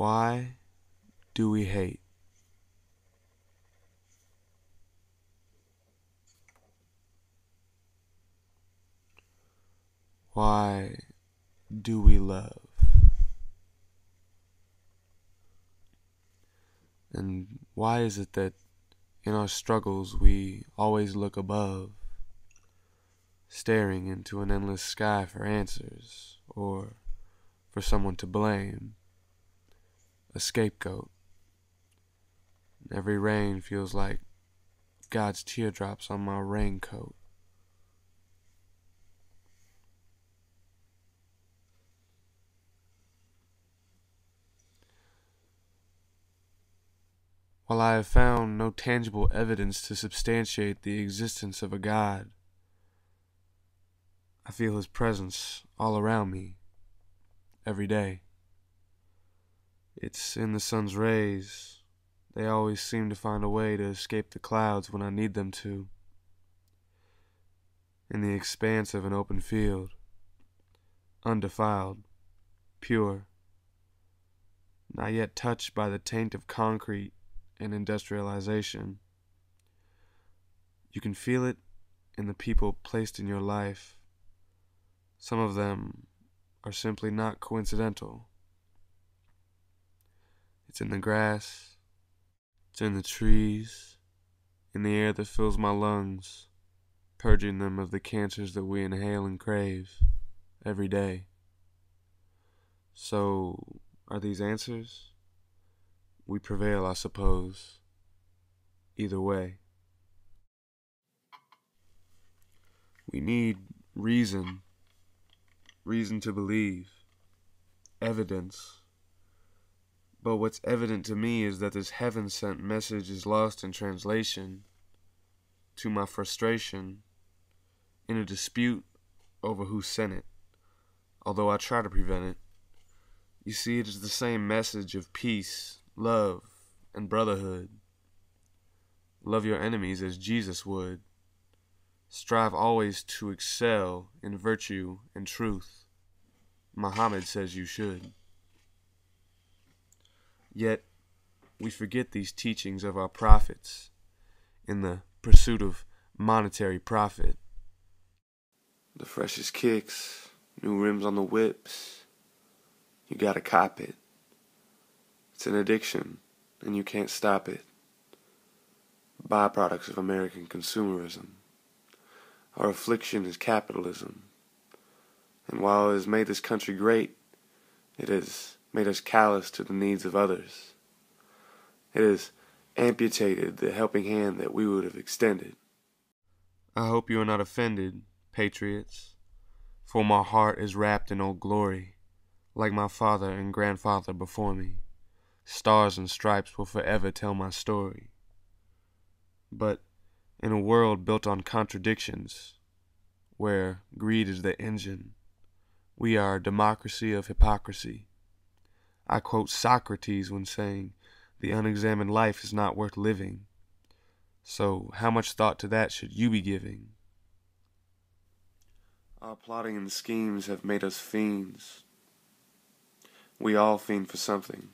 Why do we hate? Why do we love? And why is it that in our struggles we always look above, staring into an endless sky for answers or for someone to blame, a scapegoat? Every rain feels like God's teardrops on my raincoat. While I have found no tangible evidence to substantiate the existence of a God, I feel His presence all around me, every day. It's in the sun's rays. They always seem to find a way to escape the clouds when I need them to. In the expanse of an open field, undefiled, pure, not yet touched by the taint of concrete and industrialization. You can feel it in the people placed in your life. Some of them are simply not coincidental. It's in the grass, it's in the trees, in the air that fills my lungs, purging them of the cancers that we inhale and crave every day. So, are these answers? We prevail, I suppose, either way. We need reason to believe, evidence. But what's evident to me is that this heaven-sent message is lost in translation, to my frustration, in a dispute over who sent it, although I try to prevent it. You see, it is the same message of peace, love, and brotherhood. Love your enemies as Jesus would. Strive always to excel in virtue and truth. Muhammad says you should. Yet, we forget these teachings of our prophets in the pursuit of monetary profit. The freshest kicks, new rims on the whips, you gotta cop it. It's an addiction, and you can't stop it. Byproducts of American consumerism. Our affliction is capitalism. And while it has made this country great, it has made us callous to the needs of others. It has amputated the helping hand that we would have extended. I hope you are not offended, patriots, for my heart is wrapped in old glory, like my father and grandfather before me. Stars and stripes will forever tell my story. But in a world built on contradictions, where greed is the engine, we are a democracy of hypocrisy. I quote Socrates when saying, "The unexamined life is not worth living." So how much thought to that should you be giving? Our plotting and schemes have made us fiends. We all fiend for something.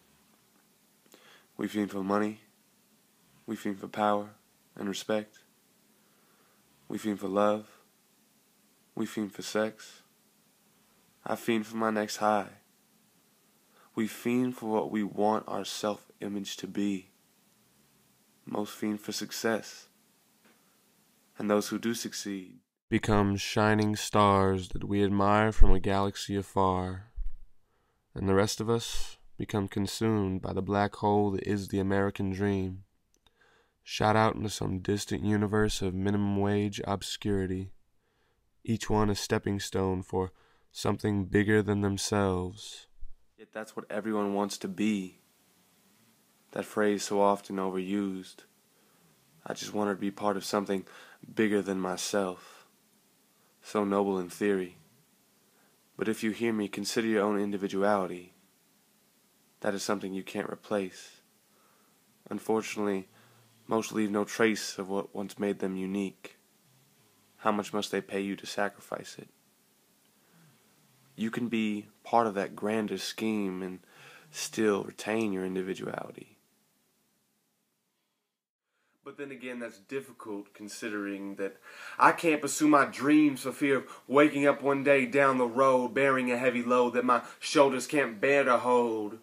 We fiend for money. We fiend for power and respect. We fiend for love. We fiend for sex. I fiend for my next high. We fiend for what we want our self-image to be. Most fiend for success. And those who do succeed become shining stars that we admire from a galaxy afar. And the rest of us become consumed by the black hole that is the American dream, shot out into some distant universe of minimum wage obscurity, each one a stepping stone for something bigger than themselves. Yet that's what everyone wants to be. That phrase so often overused. I just wanted to be part of something bigger than myself. So noble in theory. But if you hear me, consider your own individuality. That is something you can't replace. Unfortunately, most leave no trace of what once made them unique. How much must they pay you to sacrifice it? You can be part of that grander scheme and still retain your individuality. But then again, that's difficult considering that I can't pursue my dreams for fear of waking up one day down the road bearing a heavy load that my shoulders can't bear to hold.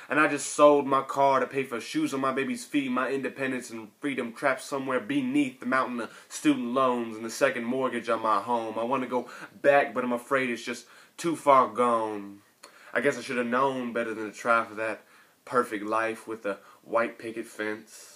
And I just sold my car to pay for shoes on my baby's feet, my independence and freedom trapped somewhere beneath the mountain of student loans and the second mortgage on my home. I want to go back, but I'm afraid it's just too far gone. I guess I should have known better than to try for that perfect life with a white picket fence.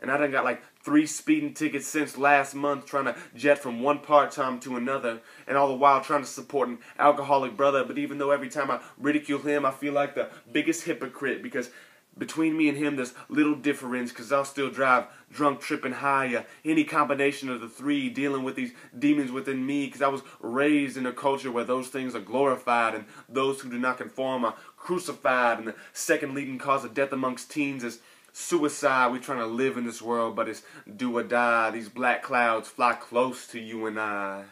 And I done got like 3 speeding tickets since last month, trying to jet from one part-time to another, and all the while trying to support an alcoholic brother. But even though every time I ridicule him, I feel like the biggest hypocrite, because between me and him there's little difference, because I'll still drive drunk, tripping high, any combination of the three, dealing with these demons within me, because I was raised in a culture where those things are glorified and those who do not conform are crucified, and the second leading cause of death amongst teens is suicide. We're trying to live in this world, but it's do or die. These black clouds fly close to you and I.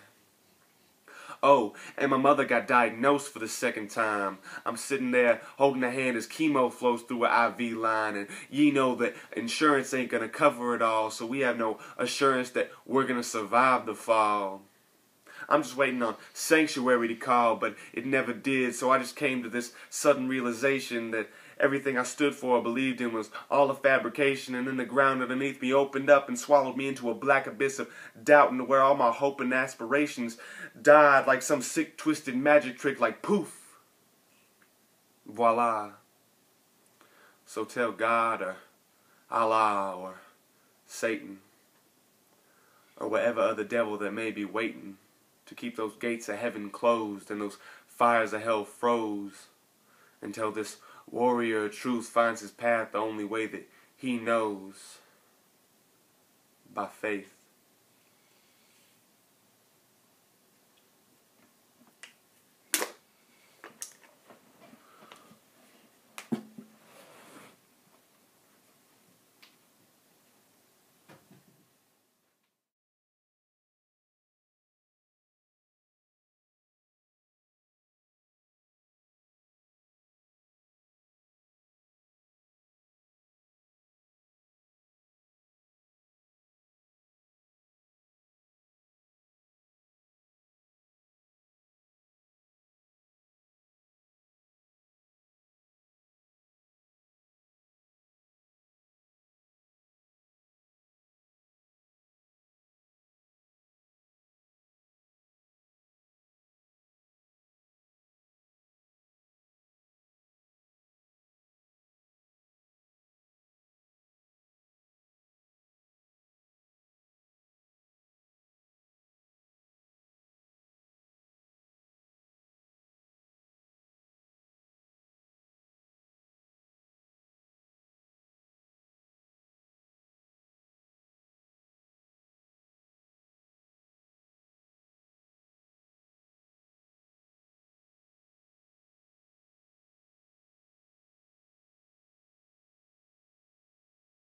Oh, and my mother got diagnosed for the second time. I'm sitting there holding her hand as chemo flows through an IV line, and you know that insurance ain't gonna cover it all, so we have no assurance that we're gonna survive the fall. I'm just waiting on sanctuary to call, but it never did, so I just came to this sudden realization that everything I stood for or believed in was all a fabrication, and then the ground underneath me opened up and swallowed me into a black abyss of doubt, and where all my hope and aspirations died like some sick, twisted magic trick, like poof, voila. So tell God or Allah or Satan or whatever other devil that may be waiting to keep those gates of heaven closed and those fires of hell froze, until this warrior of truth finds his path the only way that he knows, by faith.